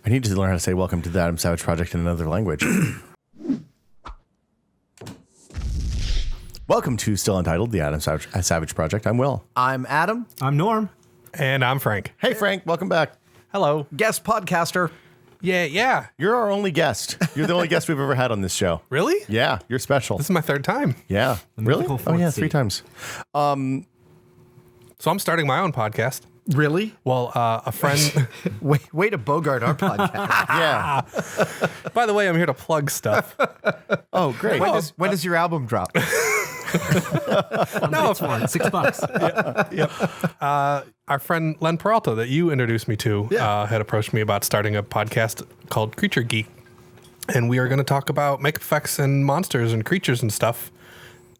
I need to learn how to say welcome to the Adam Savage Project in another language. Welcome to Still Untitled, the Adam Savage Project. I'm Will. I'm Adam. I'm Norm. And I'm Frank. Hey, Frank. Welcome back. Hello. Guest podcaster. Yeah. You're our only guest. You're the only guest we've ever had on this show. Really? Yeah, you're special. This is my third time. Yeah. Really? mythical Oh, yeah, fourth 3 seat. times. So I'm starting my own podcast. Really? Well, a friend... Way to bogart our podcast. Yeah. By the way, I'm here to plug stuff. Oh, great. When does your album drop? No, It's $6. our friend Len Peralta that you introduced me to had approached me about starting a podcast called Creature Geek. And we are going to talk about makeup effects and monsters and creatures and stuff.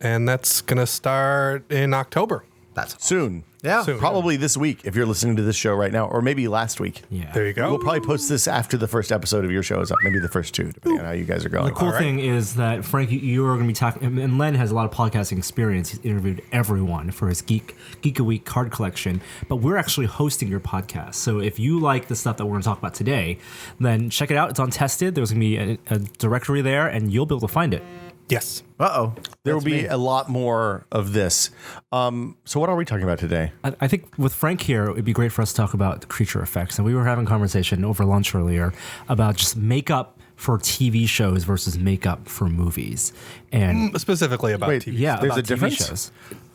And that's going to start in October. That's Soon. Yeah. Soon. Probably this week if you're listening to this show right now, or maybe last week. Yeah. There you go. We'll probably post this after the first episode of your show is up. Maybe the first 2, depending on how you guys are going. The cool thing is that, Frank, you're going to be talking, and Len has a lot of podcasting experience. He's interviewed everyone for his Geek a Week card collection, but we're actually hosting your podcast. So if you like the stuff that we're going to talk about today, then check it out. It's on Tested. There's going to be a directory there, and you'll be able to find it. Yes. Uh-oh. There will be a lot more of this. So what are we talking about today? I think with Frank here, it'd be great for us to talk about creature effects. And we were having a conversation over lunch earlier about just makeup for TV shows versus makeup for movies. And Specifically about TV. yeah, There's about a difference? TV shows.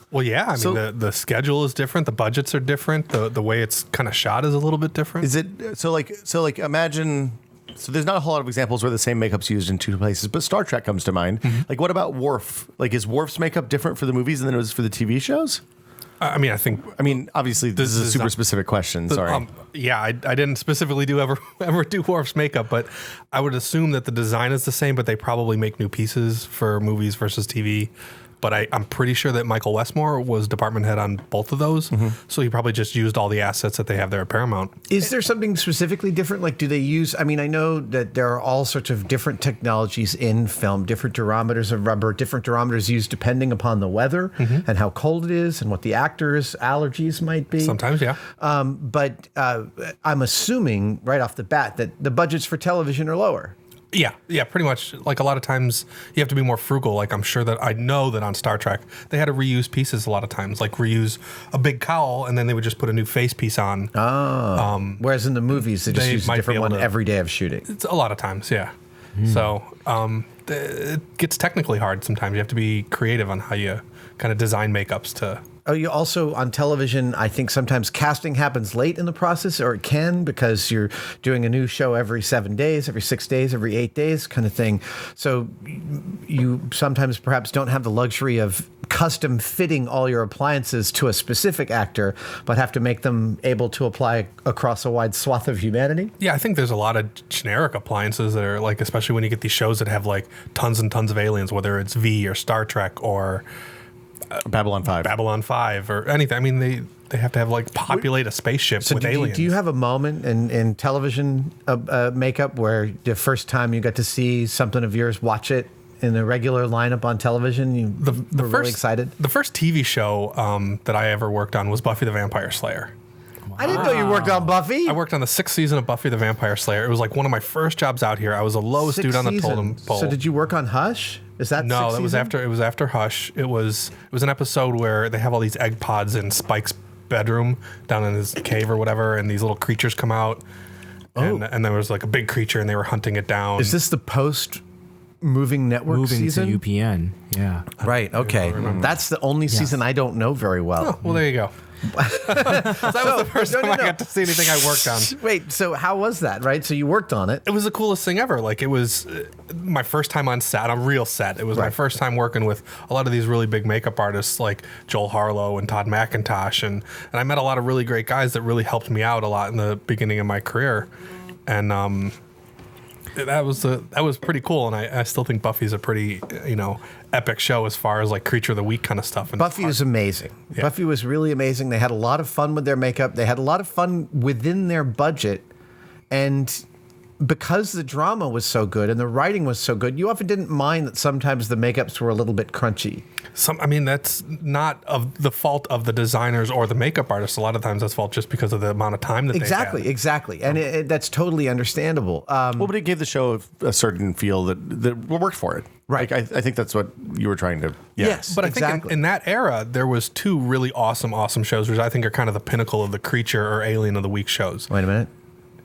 Well, yeah. I mean, So- the schedule is different. The budgets are different. The way it's kind of shot is a little bit different. Is it so like imagine so there's not a whole lot of examples where the same makeup's used in 2 places, but Star Trek comes to mind. Like what about Worf? Like is Worf's makeup different for the movies than it was for the TV shows? I mean, Obviously this is a is super not- specific question. Sorry. I didn't specifically ever do Worf's makeup, but I would assume that the design is the same, but they probably make new pieces for movies versus TV. But I'm pretty sure that Michael Westmore was department head on both of those, so he probably just used all the assets that they have there at Paramount. Is there something specifically different? Like, do they use, I mean, I know that there are all sorts of different technologies in film, different durometers of rubber, different durometers used depending upon the weather and how cold it is and what the actor's allergies might be. Sometimes, yeah. But I'm assuming right off the bat that the budgets for television are lower. Yeah, pretty much. Like a lot of times you have to be more frugal. Like I know that on Star Trek, they had to reuse pieces a lot of times, like reuse a big cowl and then they would just put a new face piece on. Whereas in the movies, they just they use a might be different able one to- every day of shooting. It's a lot of times, yeah. So it gets technically hard sometimes. You have to be creative on how you kind of design makeups to... Oh, you also on television, I think sometimes casting happens late in the process, or it can because you're doing a new show every 7 days, every 6 days, every 8 days kind of thing. So you sometimes perhaps don't have the luxury of custom fitting all your appliances to a specific actor, but have to make them able to apply across a wide swath of humanity. Yeah, I think there's a lot of generic appliances that are like, especially when you get these shows that have like tons and tons of aliens, whether it's V or Star Trek or... Babylon 5 or anything. I mean, they have to have like populate a spaceship with aliens. Do you have a moment in television makeup where the first time you got to see something of yours, watch it in a regular lineup on television, you were really excited? The first TV show that I ever worked on was Buffy the Vampire Slayer. I didn't know you worked on Buffy. I worked on the 6th season of Buffy the Vampire Slayer. It was like one of my first jobs out here. I was the lowest dude on the totem pole. So did you work on Hush? Is that No, sixth that was season? after. It was after Hush. It was an episode where they have all these egg pods in Spike's bedroom down in his cave or whatever, and these little creatures come out. And there was like a big creature, and they were hunting it down. Is this the post Moving Network Moving season? to UPN. Yeah. Right. Okay. That's the only season I don't know very well. Oh, well, there you go. So that was the first time I got to see anything I worked on. Wait. So how was that? Right. So you worked on it. It was the coolest thing ever. Like, it was my first time on set, on real set. It was my first time working with a lot of these really big makeup artists like Joel Harlow and Todd McIntosh. And I met a lot of really great guys that really helped me out a lot in the beginning of my career. And that was pretty cool. And I still think Buffy's a pretty, epic show as far as like Creature of the Week kind of stuff. And Buffy was amazing. Yeah. Buffy was really amazing. They had a lot of fun with their makeup. They had a lot of fun within their budget. And because the drama was so good and the writing was so good, you often didn't mind that sometimes the makeups were a little bit crunchy. That's not of the fault of the designers or the makeup artists. A lot of times that's fault just because of the amount of time that they had. Exactly. And that's totally understandable. Well, but it gave the show a certain feel that worked for it. Right. Like, I think that's what you were trying to. Yeah. Yes, But I exactly. think in that era, there was 2 really awesome shows, which I think are kind of the pinnacle of the Creature or Alien of the Week shows. Wait a minute.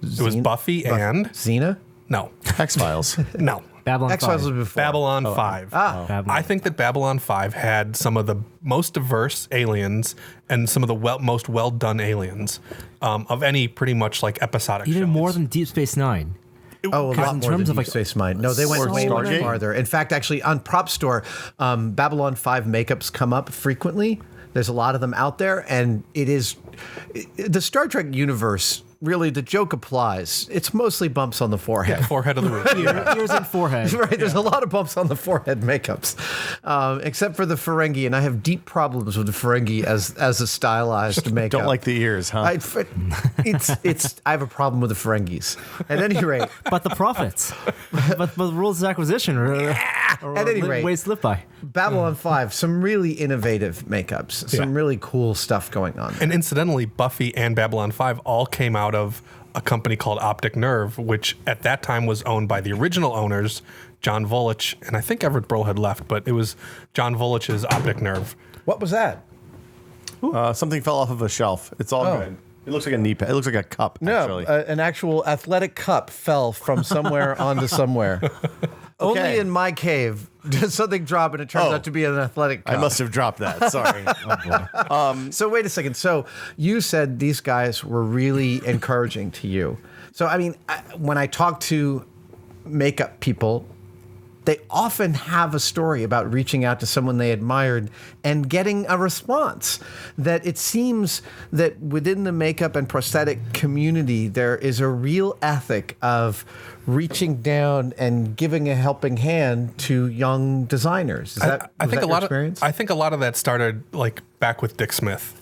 It was Buffy and... Xena? No. X-Files. No. Babylon X-Files 5. was before. Babylon 5. Babylon. I think that Babylon 5 had some of the most diverse aliens and some of the most well-done aliens of any pretty much like episodic Even show. more than Deep Space Nine. Oh, a lot in more terms than of, Deep like, Space Mine. No, they went or way much Stargate? farther. In fact, actually, on Prop Store, Babylon 5 makeups come up frequently. There's a lot of them out there, and the Star Trek universe. Really, the joke applies. It's mostly bumps on the forehead. Forehead of the Week. Ears and forehead. Right, there's a lot of bumps on the forehead makeups, except for the Ferengi, and I have deep problems with the Ferengi as a stylized makeup. Don't like the ears, huh? I have a problem with the Ferengis. At any rate, But the profits. but the rules of acquisition or At any rate. ways to live by. Babylon 5, some really innovative makeups, some really cool stuff going on. And incidentally, Buffy and Babylon 5 all came out of a company called Optic Nerve, which at that time was owned by the original owners, John Volich, and I think Everett Broll had left, but it was John Volich's Optic Nerve. What was that? Something fell off of a shelf. It's all good. It looks like a knee pad. It looks like a cup, actually. An actual athletic cup fell from somewhere onto somewhere. Only in my cave does something drop and it turns out to be an athletic cup. I must have dropped that. Sorry. So wait a second. So you said these guys were really encouraging to you. So, when I talk to makeup people, they often have a story about reaching out to someone they admired and getting a response. That it seems that within the makeup and prosthetic community, there is a real ethic of reaching down and giving a helping hand to young designers. I think a lot of that started like back with Dick Smith.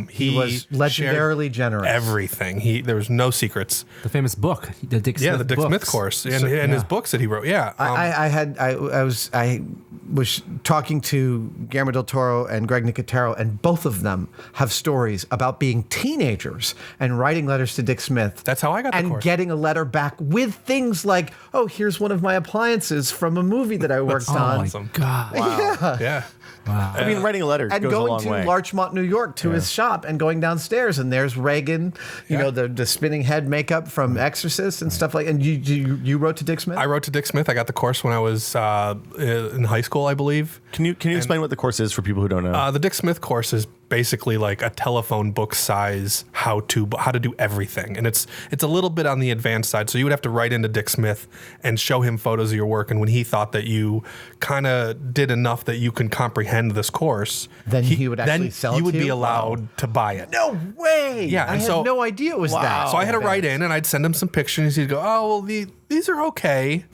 He was legendarily shared generous. Everything. There was no secrets. The famous book, the Dick Smith The Dick Smith course and his books that he wrote. Yeah. I was talking to Guillermo del Toro and Greg Nicotero, and both of them have stories about being teenagers and writing letters to Dick Smith. That's how I got the and course. getting a letter back with things like, "Oh, here's one of my appliances from a movie that I worked on." awesome. God. Yeah. I mean, writing a letter And goes a going long to way. Larchmont, New York, to his shop, and going downstairs, and there's Reagan, the spinning head makeup from Exorcist and stuff like. And you wrote to Dick Smith. I wrote to Dick Smith. I got the course when I was in high school, I believe. Can you explain what the course is for people who don't know? The Dick Smith course is basically like a telephone book size how to do everything, and it's a little bit on the advanced side. So you would have to write into Dick Smith and show him photos of your work, and when he thought that you kind of did enough that you can comprehend this course, Then he would actually sell it you would to be you? allowed to buy it. No way! Yeah, I and had so- no idea it was that. So I had to write in, and I'd send him some pictures. He'd go, "Oh, well, these are okay.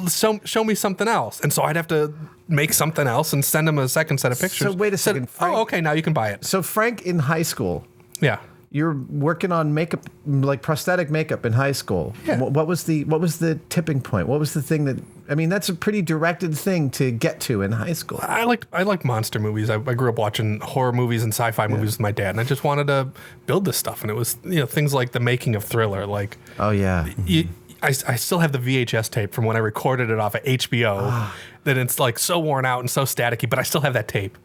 Show me something else." And so I'd have to make something else and send him a second set of pictures. So wait a second, Frank. Oh, okay, now you can buy it. So Frank, in high school, Yeah. you're working on makeup, like prosthetic makeup in high school. Yeah. What was the tipping point? What was the thing that? I mean, that's a pretty directed thing to get to in high school. I liked monster movies. I grew up watching horror movies and sci-fi movies with my dad, and I just wanted to build this stuff. And it was things like the making of Thriller. Like Oh yeah. I still have the VHS tape from when I recorded it off of HBO. That it's like so worn out and so staticky, but I still have that tape.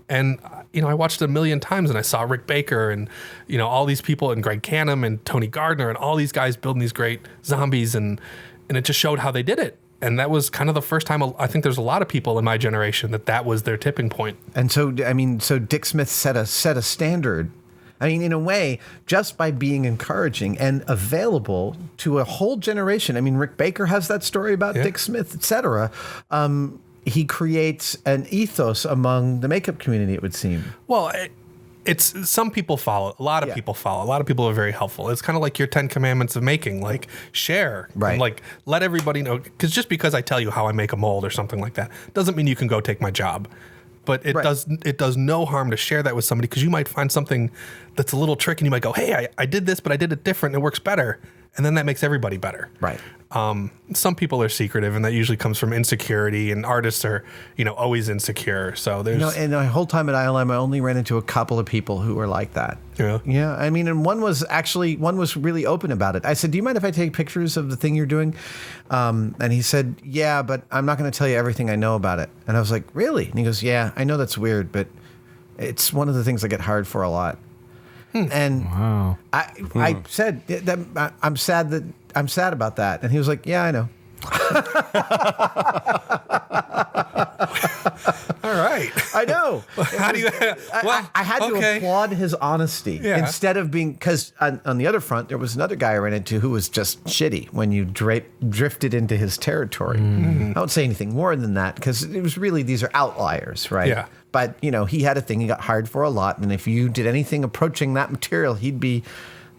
And I watched it a million times, and I saw Rick Baker and all these people, and Greg Canham and Tony Gardner and all these guys building these great zombies, and it just showed how they did it. And that was kind of the first time. I think there's a lot of people in my generation that was their tipping point. And so Dick Smith set a standard. I mean, in a way, just by being encouraging and available to a whole generation. I mean, Rick Baker has that story about Dick Smith, etc. He creates an ethos among the makeup community, it would seem. Well, it's some people follow. A lot of people follow. A lot of people are very helpful. It's kind of like your 10 commandments of making, like share, Right? And like let everybody know. Because just because I tell you how I make a mold or something like that doesn't mean you can go take my job. But it does no harm to share that with somebody, because you might find something that's a little tricky, and you might go, "Hey, I did this, but I did it different. And it works better." and then that makes everybody better. Right. Some people are secretive, and that usually comes from insecurity, and artists are, always insecure. So there's, And the whole time at ILM, I only ran into a couple of people who were like that. Yeah. I mean, and one was really open about it. I said, "Do you mind if I take pictures of the thing you're doing?" And he said, "Yeah, but I'm not going to tell you everything I know about it." And I was like, "Really?" And he goes, "Yeah, I know that's weird, but it's one of the things I get hired for a lot." And Wow. I said that I'm sad about that, and he was like, "Yeah, I know." all right. I know. How do you? I had to applaud his honesty instead of being, because on the other front, there was another guy I ran into who was just shitty when you drifted into his territory. I won't say anything more than that because it was really, these are outliers, right? Yeah. But, he had a thing he got hired for a lot. And if you did anything approaching that material, he'd be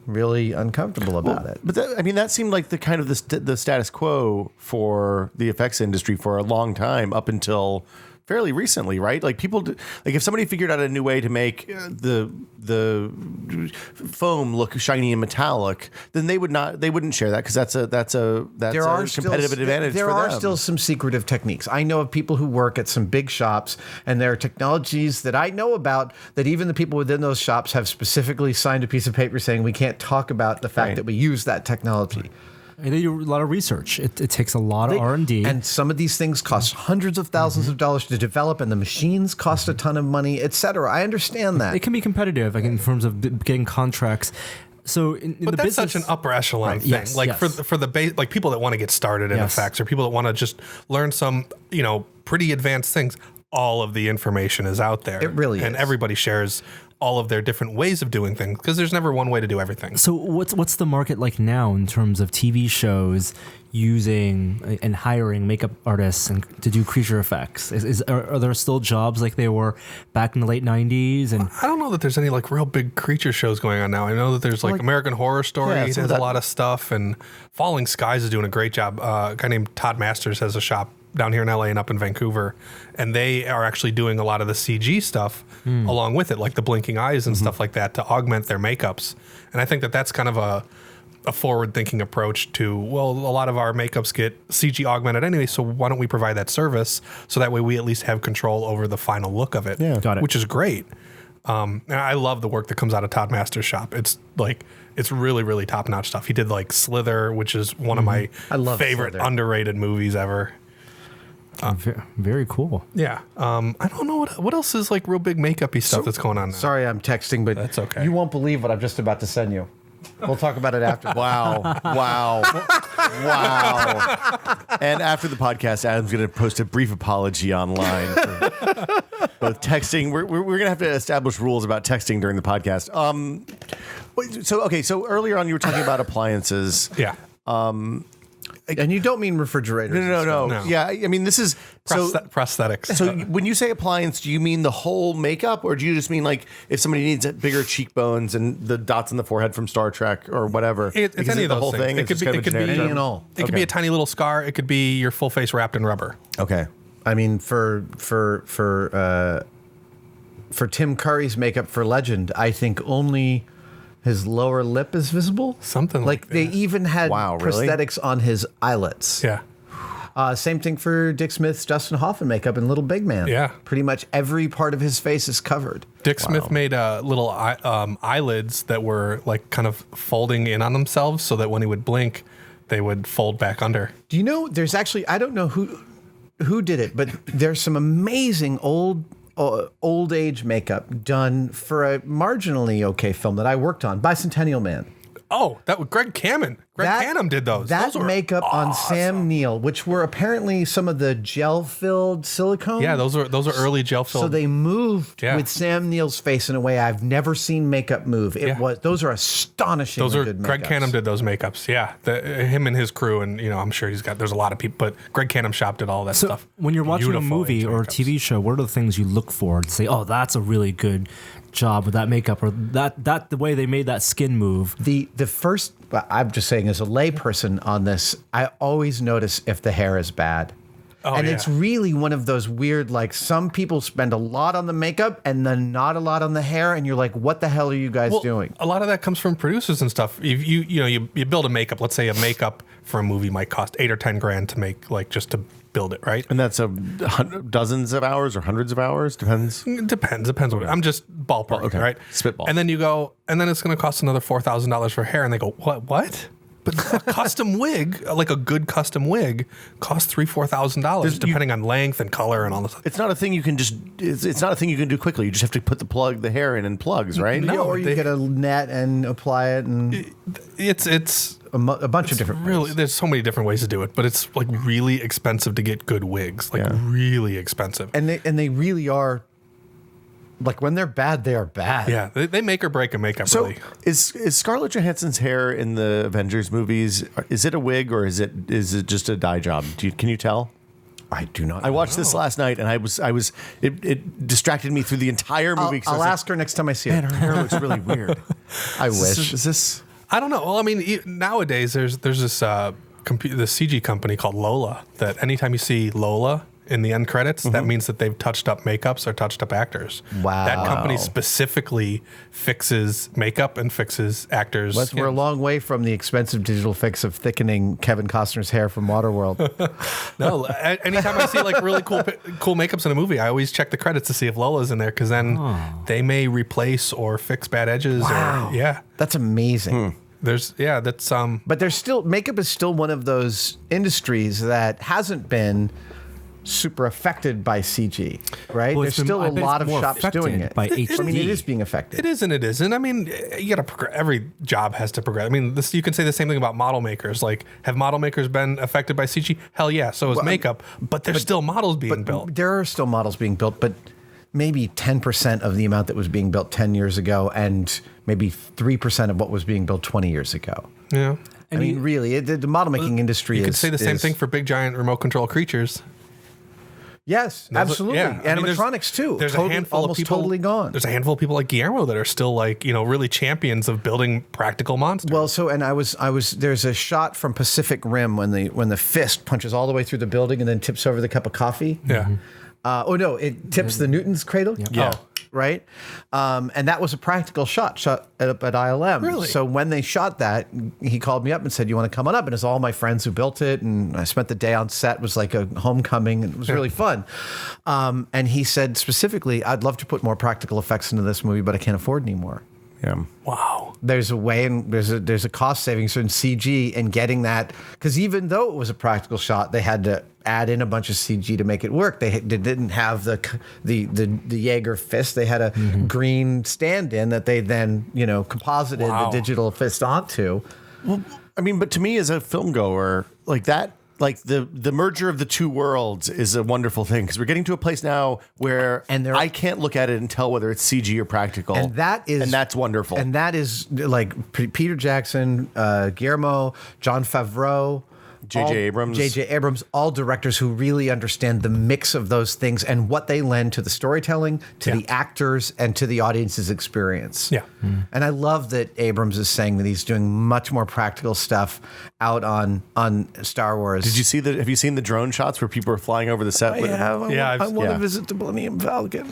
really uncomfortable about it. But that seemed like the kind of the status quo for the effects industry for a long time up until fairly recently, right? Like if somebody figured out a new way to make the foam look shiny and metallic, then they wouldn't share that because that's a competitive advantage. There for are them. still some secretive techniques. I know of people who work at some big shops, and there are technologies that I know about that even the people within those shops have specifically signed a piece of paper saying we can't talk about the fact that we use that technology. And they do a lot of research. It takes a lot of R&D. And some of these things cost hundreds of thousands of dollars to develop, and the machines cost a ton of money, et cetera. I understand that. It can be competitive, like in terms of getting contracts. So, in but the that's business, such an upper echelon thing. Yes, like yes. for the base, like people that want to get started in effects, or people that want to just learn some, pretty advanced things. All of the information is out there. It really and is. everybody shares all of their different ways of doing things because there's never one way to do everything. So what's the market like now in terms of TV shows using and hiring makeup artists and to do creature effects? Are there still jobs like they were back in the late 90s? And I don't know that there's any like real big creature shows going on now. I know that there's like American Horror Story has a lot of stuff, and Falling Skies is doing a great job. A guy named Todd Masters has a shop down here in LA and up in Vancouver, and they are actually doing a lot of the CG stuff along with it, like the blinking eyes and stuff like that to augment their makeups. And I think that that's kind of a forward-thinking approach to, well, a lot of our makeups get CG augmented anyway, so why don't we provide that service so that way we at least have control over the final look of it, Got it. which is great. And I love the work that comes out of Todd Masters' shop. It's really, really top-notch stuff. He did like Slither, which is one of my favorite Slither. underrated movies ever. very cool. Yeah. I don't know what else is like real big makeup-y stuff that's going on now. Sorry, I'm texting, but That's okay. You won't believe what I'm just about to send you. We'll talk about it after. Wow. And after the podcast, Adam's going to post a brief apology online for both texting. We're going to have to establish rules about texting during the podcast. So earlier on you were talking about appliances. Yeah. And you don't mean refrigerators. No. No. Yeah, I mean, this is... Prosthetics. So when you say appliance, do you mean the whole makeup, or do you just mean like if somebody needs bigger cheekbones and the dots on the forehead from Star Trek or whatever? It's Like, is any it of the those whole things. thing? It It's could just be kind of a generic Any term? and all. It could be a tiny little scar. It could be your full face wrapped in rubber. Okay. I mean, for Tim Curry's makeup for Legend, I think only his lower lip is visible. Something like they that. even had Wow, really? prosthetics on his eyelets. Yeah. Same thing for Dick Smith's Dustin Hoffman makeup in Little Big Man. Yeah. Pretty much every part of his face is covered. Dick Smith made little eyelids that were like kind of folding in on themselves so that when he would blink, they would fold back under. Do you know, there's actually, I don't know who did it, but there's some amazing old age makeup done for a marginally okay film that I worked on, Bicentennial Man. Oh, that was Greg Cannon. Cannon did those. That Those were makeup on awesome. Sam Neill, which were apparently some of the gel-filled silicone. Yeah, those are early gel filled. So they moved Yeah. with Sam Neill's face in a way I've never seen makeup move. Those are astonishingly Those are good makeups. Greg Cannon did those makeups. Yeah, him and his crew, and I'm sure there's a lot of people, but Greg Cannon shop did all that So stuff. when you're watching a Beautiful movie or a makeups. TV show, what are the things you look for to say, oh, that's a really good job with that makeup, or that the way they made that skin move? The first, I'm just saying as a layperson on this, I always notice if the hair is bad. and yeah. it's really one of those weird, like, some people spend a lot on the makeup and then not a lot on the hair, and you're like, what the hell are you guys doing? A lot of that comes from producers and stuff. If you build a makeup. Let's say a makeup for a movie might cost $8 or $10 to make, like, just to build it, right? And that's dozens of hours or hundreds of hours, depends. It depends. What I'm just ballparking, right? Spitball. And then you go, and then it's going to cost another $4,000 for hair, and they go, what? But a custom wig, like a good custom wig, costs $3,000-$4,000 depending on length and color and all this. It's not a thing you can just. It's not a thing you can do quickly. You just have to put the hair in plugs, right? Yeah, or you get a net and apply it, and It's a bunch of different really ways. there's so many different ways to do it, but it's like really expensive to get good wigs, like really expensive. And they really are. Like, when they're bad, they are bad. Yeah, they make or break a makeup. So really. is Scarlett Johansson's hair in the Avengers movies? Is it a wig or is it just a dye job? Can you tell? I do not. I watched this last night and it distracted me through the entire movie. 'Cause I I'll was ask her next time I see like, her. man, her hair looks really weird. I wish. Is this? I don't know. Well, I mean, nowadays there's this this CG company called Lola that anytime you see Lola in the end credits, that means that they've touched up makeups or touched up actors. Wow. That company specifically fixes makeup and fixes actors. We're a long way from the expensive digital fix of thickening Kevin Costner's hair from Waterworld. No, anytime I see like really cool makeups in a movie, I always check the credits to see if Lola's in there because then they may replace or fix bad edges. Wow. Or, yeah. That's amazing. That's But there's still, makeup is still one of those industries that hasn't been super affected by CG, right? Well, There's still a lot of shops doing it. by HD. I mean, it is being affected. It is and it isn't. I mean, you got to every job has to progress. I mean, you can say the same thing about model makers. Like, have model makers been affected by CG? Hell yeah. So is makeup, but there's still models being built. There are still models being built, but maybe 10% of the amount that was being built 10 years ago and maybe 3% of what was being built 20 years ago. Yeah. I mean, really, the model making industry You could say the same thing for big giant remote control creatures. Yes, absolutely. Yeah. I mean, Animatronics too. There's a handful almost of people, totally gone. There's a handful of people like Guillermo that are still like, really champions of building practical monsters. Well, and I was there's a shot from Pacific Rim when the fist punches all the way through the building and then tips over the cup of coffee. Yeah. No, it tips the Newton's cradle. Yeah. Oh, right. And that was a practical shot up at ILM. Really? So when they shot that, he called me up and said, "You want to come on up?" And it's all my friends who built it, and I spent the day on set. It was like a homecoming, and it was really fun. And he said specifically, "I'd love to put more practical effects into this movie, but I can't afford any more." Yeah. Wow. There's a way, and there's a cost savings in CG and getting that, because even though it was a practical shot, they had to add in a bunch of CG to make it work. They didn't have the Jaeger fist. They had a green stand-in that they then composited the digital fist onto. Well, I mean, but to me as a film goer, like that, like the merger of the two worlds is a wonderful thing because we're getting to a place now where I can't look at it and tell whether it's CG or practical, and that's wonderful. And that is like Peter Jackson, Guillermo, Jon Favreau, J.J. Abrams, all directors who really understand the mix of those things and what they lend to the storytelling, to the actors, and to the audience's experience. Yeah. And I love that Abrams is saying that he's doing much more practical stuff out on Star Wars. Have you seen the drone shots where people are flying over the set? I want to visit the Millennium Falcon.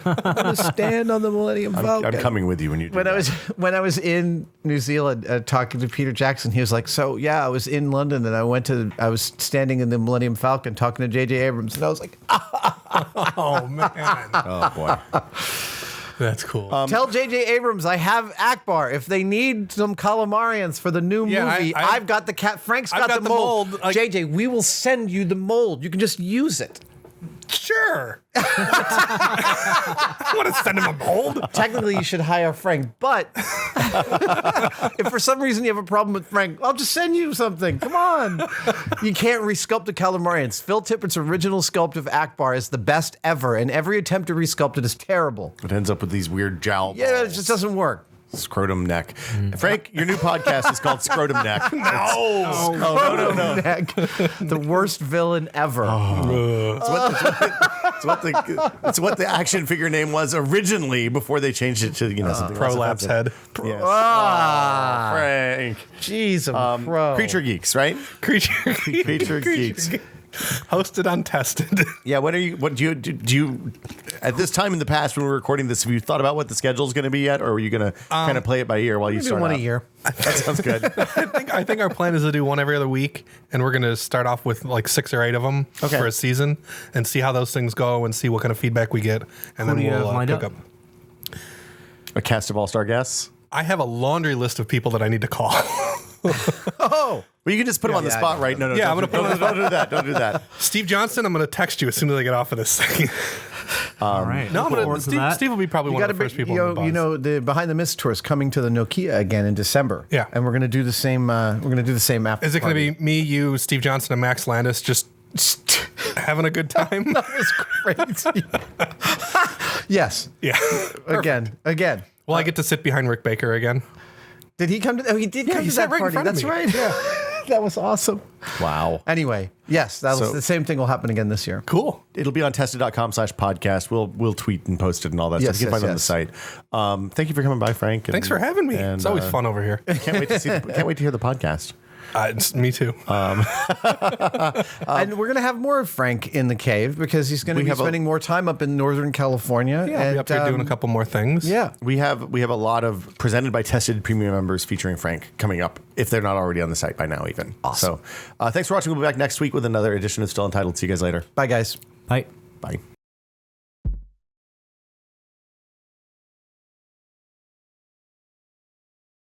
I want to stand on the Millennium Falcon. I'm coming with you when you do When I was in New Zealand talking to Peter Jackson, he was like, "So yeah, I was in London and I was standing in the Millennium Falcon talking to J.J. Abrams, and I was like, Oh, man. Oh, boy. That's cool. tell J.J. Abrams I have Akbar. If they need some calamarians for the new movie, I've got the cat. Frank's got the mold. J.J., we will send you the mold. You can just use it. Sure. I want to send him a mold. Technically, you should hire Frank, but if for some reason you have a problem with Frank, I'll just send you something. Come on. You can't resculpt the calamarians. Phil Tippett's original sculpt of Akbar is the best ever, and every attempt to resculpt it is terrible. It ends up with these weird jowl Yeah, it balls. just doesn't work. Scrotum Neck. Frank, your new podcast is called Scrotum Neck. No. No. Neck, the worst villain ever. It's what the action figure name was originally before they changed it to something Prolapse head. Yes. Ah, Frank. jeez, Pro. Creature Geeks, right? Creature. Creature Geeks. Hosted Untested. Yeah, when are you? What do you? At this time in the past, when we were recording this, have you thought about what the schedule is going to be yet, or are you going to kind of play it by ear while you Maybe start one out? a year. That sounds good. I think our plan is to do one every other week, and we're going to start off with like 6 or 8 of them for a season, and see how those things go, and see what kind of feedback we get, and Who then do you have we'll lined pick up? up. A cast of all-star guests. I have a laundry list of people that I need to call. Oh, well, you can just put them on the spot, right? No, Yeah, don't I'm gonna do- put 'em on the don't do that. Don't do that. Steve Johnson, I'm going to text you as soon as I get off of this thing. All right. No, I'm Look gonna, forward to Steve, that. Steve will be probably one of the first people. you in the buzz. know, the Behind the Mist tour is coming to the Nokia again in December. Yeah. and we're going to do the same. We're going to do the same after. Is it going party. to be me, you, Steve Johnson, and Max Landis just having a good time? That was crazy. Yes. Yeah. Again. Will I get to sit behind Rick Baker again? Did he come to? Oh, he did come he to sat that right in party. front of That's me. right. Yeah. That was awesome. Wow. Anyway, yes, So- the same thing will happen again this year. Cool. It'll be on tested.com/podcast. We'll tweet and post it and all that Yes, stuff. You can yes, find it on the site. Thank you for coming by, Frank. Thanks for having me. and, It's always fun over here. Can't wait to see. Can't wait to hear the podcast. Me too. And we're going to have more of Frank in the cave because he's going to We be have spending more time up in Northern California. Yeah, I'll be up here doing a couple more things. Yeah. We have a lot of presented by Tested premium members featuring Frank coming up if they're not already on the site by now even. Awesome. So thanks for watching. We'll be back next week with another edition of Still Untitled. See you guys later. Bye, guys. Bye. Bye.